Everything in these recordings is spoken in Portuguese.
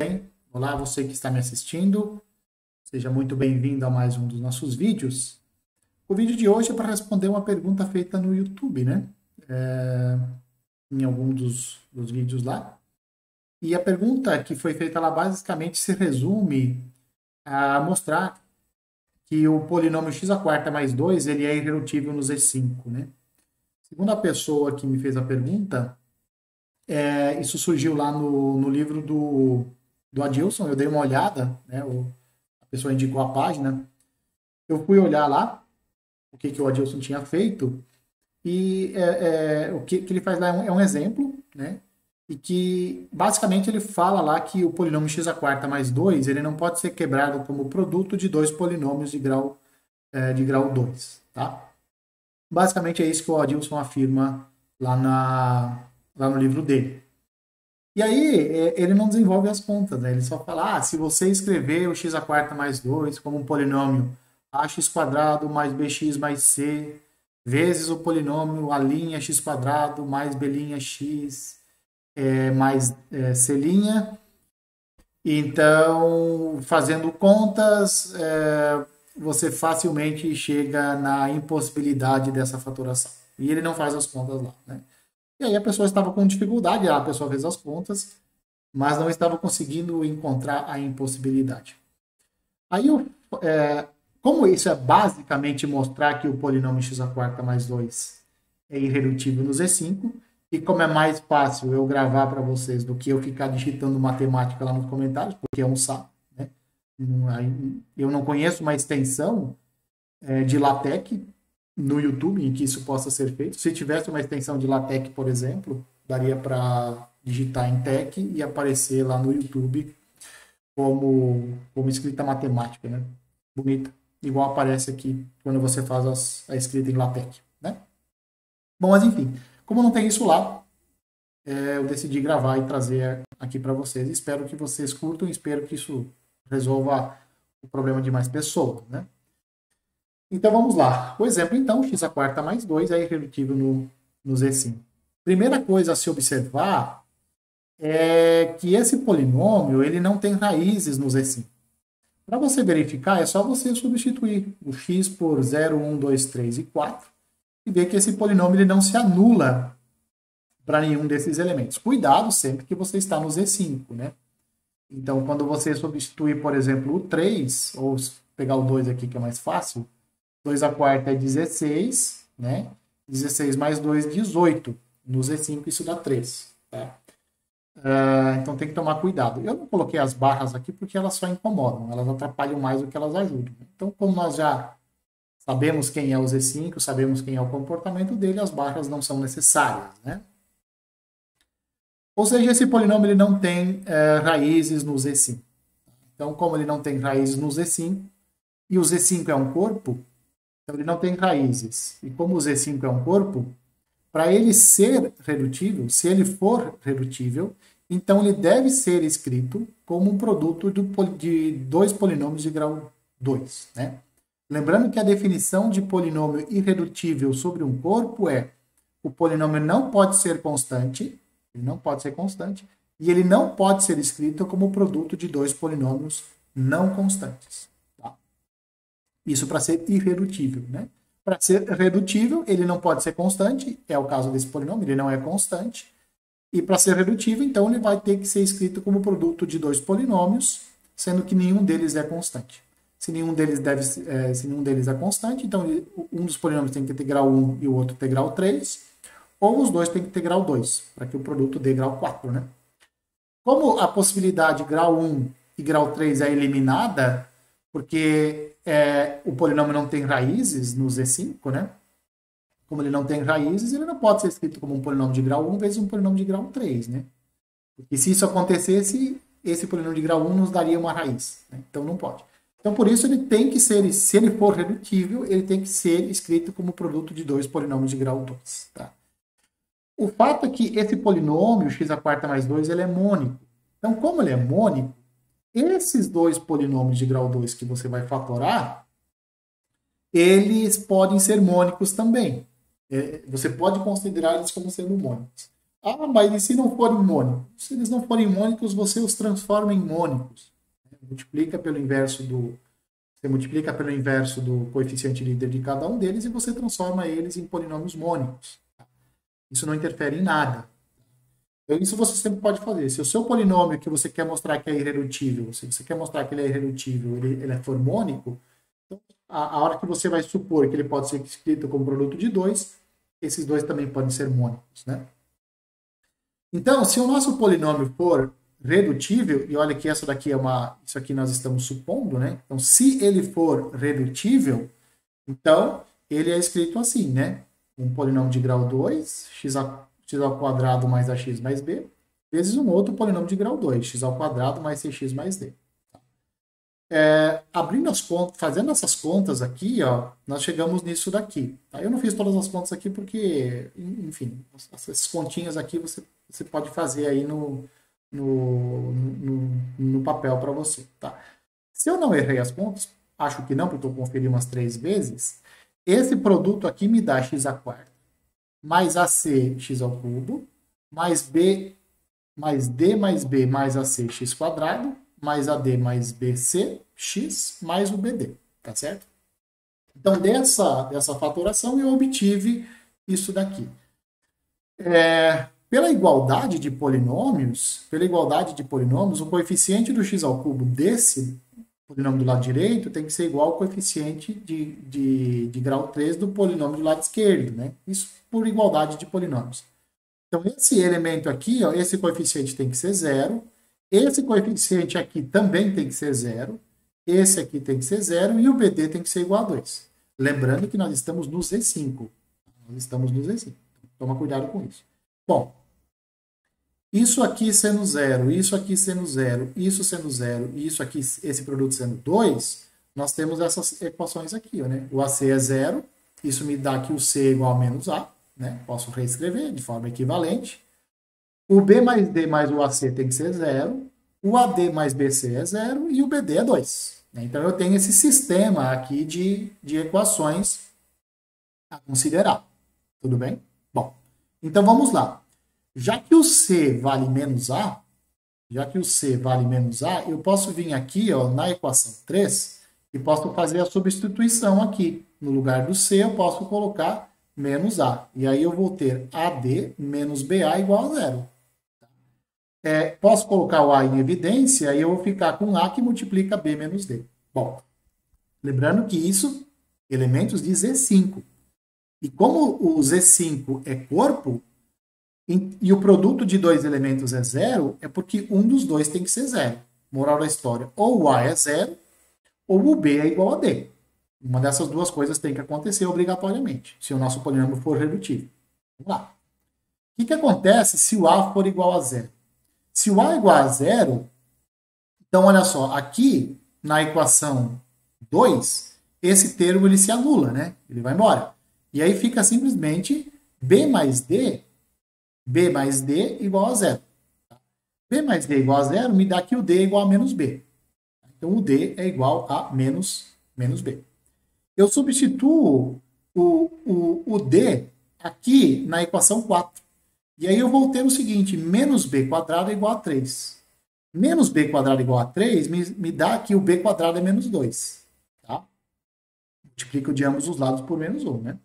bem? Olá, você que está me assistindo. Seja muito bem-vindo a mais um dos nossos vídeos. O vídeo de hoje é para responder uma pergunta feita no YouTube, né? Em algum dos vídeos lá. E a pergunta que foi feita lá basicamente se resume a mostrar que o polinômio x à quarta mais 2 ele é irredutível no Z5, né? Segundo a pessoa que me fez a pergunta, isso surgiu lá no livro do Adilson. Eu dei uma olhada, né? A pessoa indicou a página. Eu fui olhar lá o que o Adilson tinha feito e o que ele faz lá é um exemplo, né? E que basicamente ele fala lá que o polinômio x à quarta mais 2 ele não pode ser quebrado como produto de dois polinômios de grau 2, tá? Basicamente é isso que o Adilson afirma lá no livro dele. E aí, ele não desenvolve as contas, né? Ele só fala, se você escrever o x à quarta mais 2 como um polinômio ax quadrado mais bx mais c, vezes o polinômio a' x quadrado mais b' x mais c', então, fazendo contas, você facilmente chega na impossibilidade dessa fatoração. E ele não faz as contas lá, né? E aí a pessoa estava com dificuldade, a pessoa fez as contas, mas não estava conseguindo encontrar a impossibilidade. Aí, como isso é basicamente mostrar que o polinômio x à quarta mais 2 é irredutível no Z5, e como é mais fácil eu gravar para vocês do que eu ficar digitando matemática lá nos comentários, porque é um saco, né? Eu não conheço uma extensão de LaTeX no YouTube em que isso possa ser feito. Se tivesse uma extensão de LaTeX, por exemplo, daria para digitar em TeX e aparecer lá no YouTube como escrita matemática, né? Bonita. Igual aparece aqui quando você faz a escrita em LaTeX, né? Bom, mas enfim, como não tem isso lá, eu decidi gravar e trazer aqui para vocês. Espero que vocês curtam, espero que isso resolva o problema de mais pessoas, né? Então vamos lá. O exemplo, então, x à quarta mais 2 é irredutível no Z5. Primeira coisa a se observar é que esse polinômio ele não tem raízes no Z5. Para você verificar, é só você substituir o x por 0, 1, 2, 3 e 4 e ver que esse polinômio ele não se anula para nenhum desses elementos. Cuidado sempre que você está no Z5, né? Então, quando você substituir, por exemplo, o 3, ou pegar o 2 aqui que é mais fácil, 2 à quarta é 16, né? 16 mais 2, 18. No Z5 isso dá 3, tá? Então tem que tomar cuidado. Eu não coloquei as barras aqui porque elas só incomodam, elas atrapalham mais do que elas ajudam. Então, como nós já sabemos quem é o Z5, sabemos quem é o comportamento dele, as barras não são necessárias, né? Ou seja, esse polinômio ele não tem raízes no Z5. Então, como ele não tem raízes no Z5, e o Z5 é um corpo, então ele não tem raízes. E como o Z5 é um corpo, para ele ser redutível, se ele for redutível, então ele deve ser escrito como um produto de dois polinômios de grau 2, né? Lembrando que a definição de polinômio irredutível sobre um corpo é o polinômio não pode ser constante, ele não pode ser constante, e ele não pode ser escrito como produto de dois polinômios não constantes. Tá? Isso para ser irredutível, né? Para ser redutível, ele não pode ser constante, é o caso desse polinômio, ele não é constante. E para ser redutível, então, ele vai ter que ser escrito como produto de dois polinômios, sendo que nenhum deles é constante. Se nenhum deles é constante, então um dos polinômios tem que ter grau 1 e o outro ter grau 3, ou os dois têm que ter grau 2, para que o produto dê grau 4, né? Como a possibilidade grau 1 e grau 3 é eliminada, porque o polinômio não tem raízes no Z5, né? Como ele não tem raízes, ele não pode ser escrito como um polinômio de grau 1 vezes um polinômio de grau 3, né? Porque se isso acontecesse, esse polinômio de grau 1 nos daria uma raiz, né? Então não pode. Então por isso ele tem que ser, se ele for redutível, ele tem que ser escrito como produto de dois polinômios de grau 2, tá? O fato é que esse polinômio, x à quarta mais 2, ele é mônico. Então, como ele é mônico, esses dois polinômios de grau 2 que você vai fatorar, eles podem ser mônicos também. Você pode considerar eles como sendo mônicos. Ah, mas e se não forem mônicos? Se eles não forem mônicos, você os transforma em mônicos. Multiplica pelo inverso do, você multiplica pelo inverso do coeficiente líder de cada um deles e você transforma eles em polinômios mônicos. Isso não interfere em nada. Então, isso você sempre pode fazer. Se o seu polinômio que você quer mostrar que é irredutível, se você quer mostrar que ele é irredutível, ele é formônico, então, a hora que você vai supor que ele pode ser escrito como produto de dois, esses dois também podem ser mônicos, né? Então, se o nosso polinômio for redutível, e olha que essa daqui é isso aqui nós estamos supondo, né? Então, se ele for redutível, então ele é escrito assim, né? Um polinômio de grau 2, x ao quadrado mais ax mais b, vezes um outro polinômio de grau 2, x ao quadrado mais cx mais d. Abrindo as contas, fazendo essas contas aqui, ó, nós chegamos nisso daqui. Tá? Eu não fiz todas as contas aqui porque, enfim, essas continhas aqui você pode fazer aí no papel para você. Tá? Se eu não errei as contas, acho que não, porque eu conferi umas 3 vezes, esse produto aqui me dá x à quarta, mais ac x ao cubo, mais b mais d mais b mais ac x quadrado, mais AD mais BC, X, mais o BD, tá certo? Então, dessa fatoração, eu obtive isso daqui. Pela igualdade de polinômios, o coeficiente do x ao cubo desse polinômio do lado direito tem que ser igual ao coeficiente de grau 3 do polinômio do lado esquerdo, né? Isso por igualdade de polinômios. Então, esse elemento aqui, ó, esse coeficiente tem que ser zero, esse coeficiente aqui também tem que ser zero, esse aqui tem que ser zero e o BD tem que ser igual a 2. Lembrando que nós estamos no Z5. Toma cuidado com isso. Bom, isso aqui sendo zero, isso aqui sendo zero, isso sendo zero e isso aqui, esse produto sendo 2, nós temos essas equações aqui. Ó, né? O AC é zero, isso me dá que o C é igual a menos A. Né? Posso reescrever de forma equivalente. O B mais D mais o AC tem que ser zero, o AD mais BC é zero e o BD é 2. Então, eu tenho esse sistema aqui de equações a considerar. Tudo bem? Bom, então vamos lá. Já que o C vale menos A, eu posso vir aqui ó, na equação 3 e posso fazer a substituição aqui. No lugar do C, eu posso colocar menos A. E aí eu vou ter AD menos BA igual a zero. Posso colocar o A em evidência e eu vou ficar com A que multiplica B menos D. Bom, lembrando que isso, elementos de Z5. E como o Z5 é corpo, e o produto de dois elementos é zero, é porque um dos dois tem que ser zero. Moral da história, ou o A é zero, ou o B é igual a D. Uma dessas duas coisas tem que acontecer obrigatoriamente, se o nosso polinômio for redutível. Vamos lá. O que acontece se o A for igual a zero? Se o A é igual a zero, então olha só, aqui na equação 2, esse termo ele se anula, né? Ele vai embora. E aí fica simplesmente B mais D igual a zero. B mais D igual a zero me dá que o D é igual a menos B. Então o D é igual a menos B. Eu substituo o D aqui na equação 4. E aí eu vou ter o seguinte, menos b quadrado é igual a 3. Menos b quadrado igual a 3 me dá que o b quadrado é menos 2. Tá? Multiplico de ambos os lados por menos 1. Né?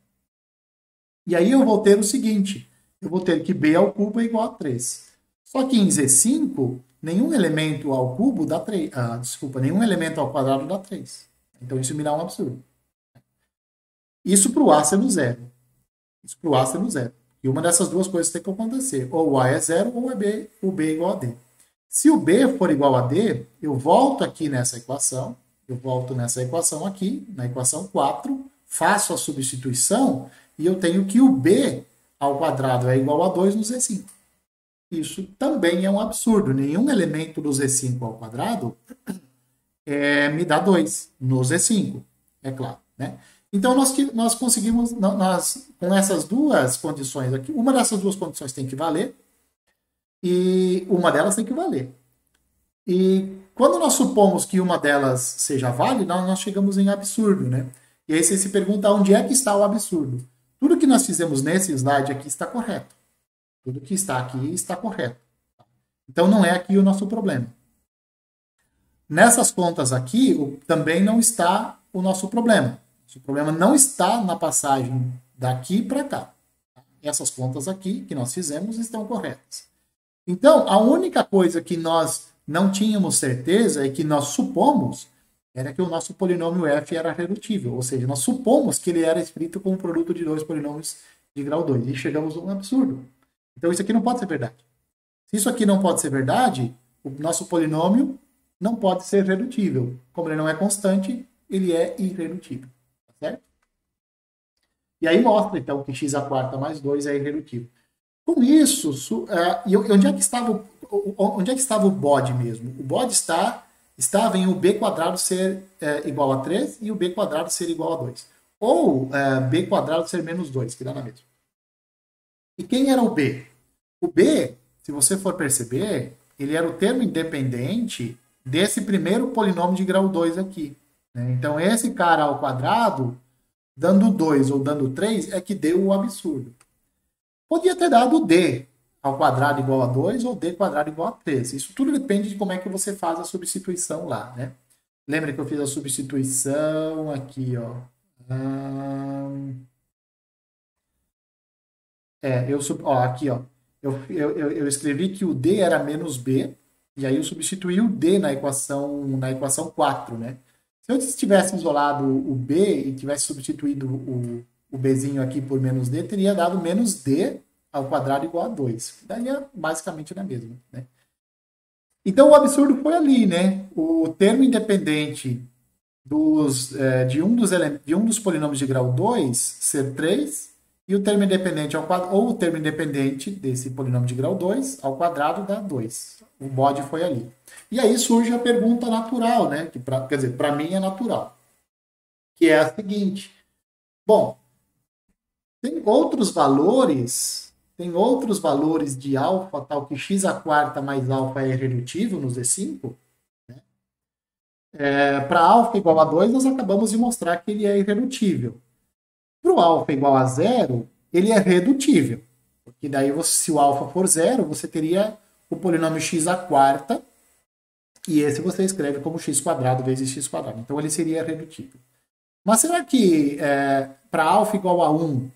E aí eu vou ter o seguinte, eu vou ter que b ao cubo é igual a 3. Só que em Z5, nenhum elemento ao cubo dá 3. Nenhum elemento ao quadrado dá 3. Então isso me dá um absurdo. Isso para o A sendo zero. E uma dessas duas coisas tem que acontecer. Ou o A é zero ou o B é igual a D. Se o B for igual a D, eu volto aqui nessa equação. Aqui, na equação 4, faço a substituição e eu tenho que o B ao quadrado é igual a 2 no Z5. Isso também é um absurdo. Nenhum elemento do Z5 ao quadrado me dá 2 no Z5. É claro, né? Então, nós conseguimos, com essas duas condições aqui, uma dessas duas condições tem que valer e uma delas tem que valer. E quando nós supomos que uma delas seja válida, nós chegamos em absurdo, né? E aí você se pergunta onde é que está o absurdo. Tudo que nós fizemos nesse slide aqui está correto. Tudo que está aqui está correto. Então, não é aqui o nosso problema. Nessas contas aqui, também não está o nosso problema. O problema não está na passagem daqui para cá. Essas contas aqui que nós fizemos estão corretas. Então, a única coisa que nós não tínhamos certeza e que nós supomos era que o nosso polinômio f era redutível. Ou seja, nós supomos que ele era escrito como produto de dois polinômios de grau 2. E chegamos a um absurdo. Então, isso aqui não pode ser verdade. Se isso aqui não pode ser verdade, o nosso polinômio não pode ser redutível. Como ele não é constante, ele é irredutível. Tá certo? E aí mostra, então, que x à quarta mais 2 é irredutível. Com isso, onde é que estava o bode mesmo? O bode estava em o b quadrado ser igual a 3 e o b quadrado ser igual a 2. Ou b quadrado ser menos 2, que dá na mesma. E quem era o b? O b, se você for perceber, ele era o termo independente desse primeiro polinômio de grau 2 aqui. Né? Então, esse cara ao quadrado, dando 2 ou dando 3, é que deu o absurdo. Podia ter dado d ao quadrado igual a 2 ou d quadrado igual a 3. Isso tudo depende de como é que você faz a substituição lá, né? Lembra que eu fiz a substituição aqui, ó. Aqui, ó. Eu escrevi que o d era menos b, e aí eu substituí o d na equação 4, né? Se eu tivesse isolado o b e tivesse substituído o bzinho aqui por menos d, teria dado menos d ao quadrado igual a 2. Daria basicamente na mesma, né? Então, o absurdo foi ali, né? O termo independente de um dos polinômios de grau 2 ser 3, e o termo independente ao quadrado, ou o termo independente desse polinômio de grau 2 ao quadrado dá 2. O bode foi ali. E aí surge a pergunta natural, né? Quer dizer, para mim é natural. Que é a seguinte. Bom, tem outros valores de alfa, tal que x à quarta mais alfa é irredutível no Z5. Né? Para alfa igual a 2, nós acabamos de mostrar que ele é irredutível. Para o alfa igual a 0, ele é redutível. Porque daí, se o alfa for 0, você teria o polinômio x à quarta, e esse você escreve como x quadrado vezes x quadrado. Então, ele seria redutível. Mas será que para alfa igual a 1,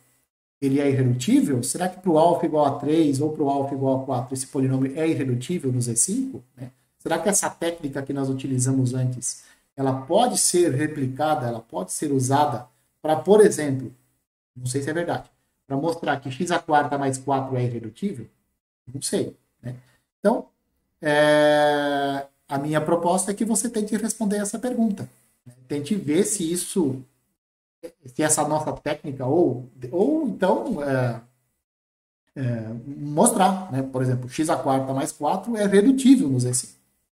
ele é irredutível? Será que para o alfa igual a 3 ou para o alfa igual a 4, esse polinômio é irredutível no Z5? Né? Será que essa técnica que nós utilizamos antes, ela pode ser replicada, ela pode ser usada para, por exemplo, não sei se é verdade, para mostrar que x à quarta mais 4 é irredutível? Não sei. Né? Então, a minha proposta é que você tente responder essa pergunta. Né? Tente ver se essa nossa técnica, ou então mostrar, né? Por exemplo, x à quarta mais 4 é redutível no Z5.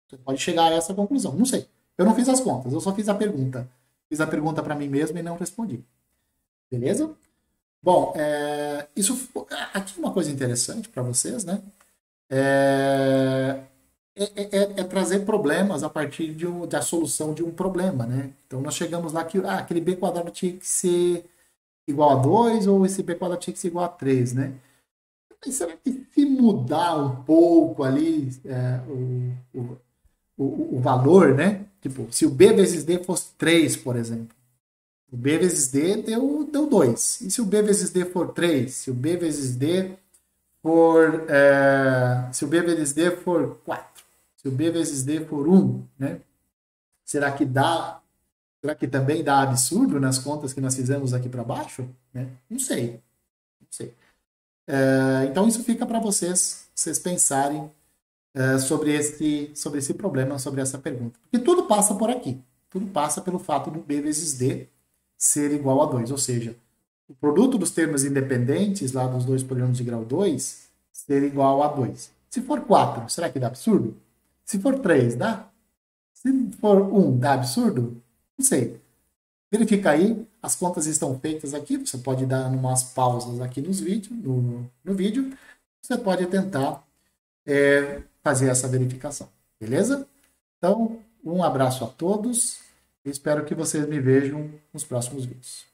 Você pode chegar a essa conclusão. Não sei. Eu não fiz as contas, eu só fiz a pergunta. Fiz a pergunta para mim mesmo e não respondi. Beleza? Bom, aqui uma coisa interessante para vocês, né? É trazer problemas a partir da solução de um problema, né? Então, nós chegamos lá que aquele b quadrado tinha que ser igual a 2 ou esse b quadrado tinha que ser igual a 3, né? Mas será que se mudar um pouco ali o valor, né? Tipo, se o b vezes d fosse 3, por exemplo, o b vezes d deu 2. E se o b vezes d for 3? Se o b vezes d for 4? Se o b vezes d for 1, né? Será que também dá absurdo nas contas que nós fizemos aqui para baixo? Né? Não sei. Então, isso fica para vocês pensarem sobre esse problema, sobre essa pergunta. Porque tudo passa por aqui. Tudo passa pelo fato do b vezes d ser igual a 2. Ou seja, o produto dos termos independentes, lá dos dois polinômios de grau 2, ser igual a 2. Se for 4, será que dá absurdo? Se for 3, dá? Se for 1, dá absurdo? Não sei. Verifica aí, as contas estão feitas aqui, você pode dar umas pausas aqui no vídeo, você pode tentar fazer essa verificação, beleza? Então, um abraço a todos, espero que vocês me vejam nos próximos vídeos.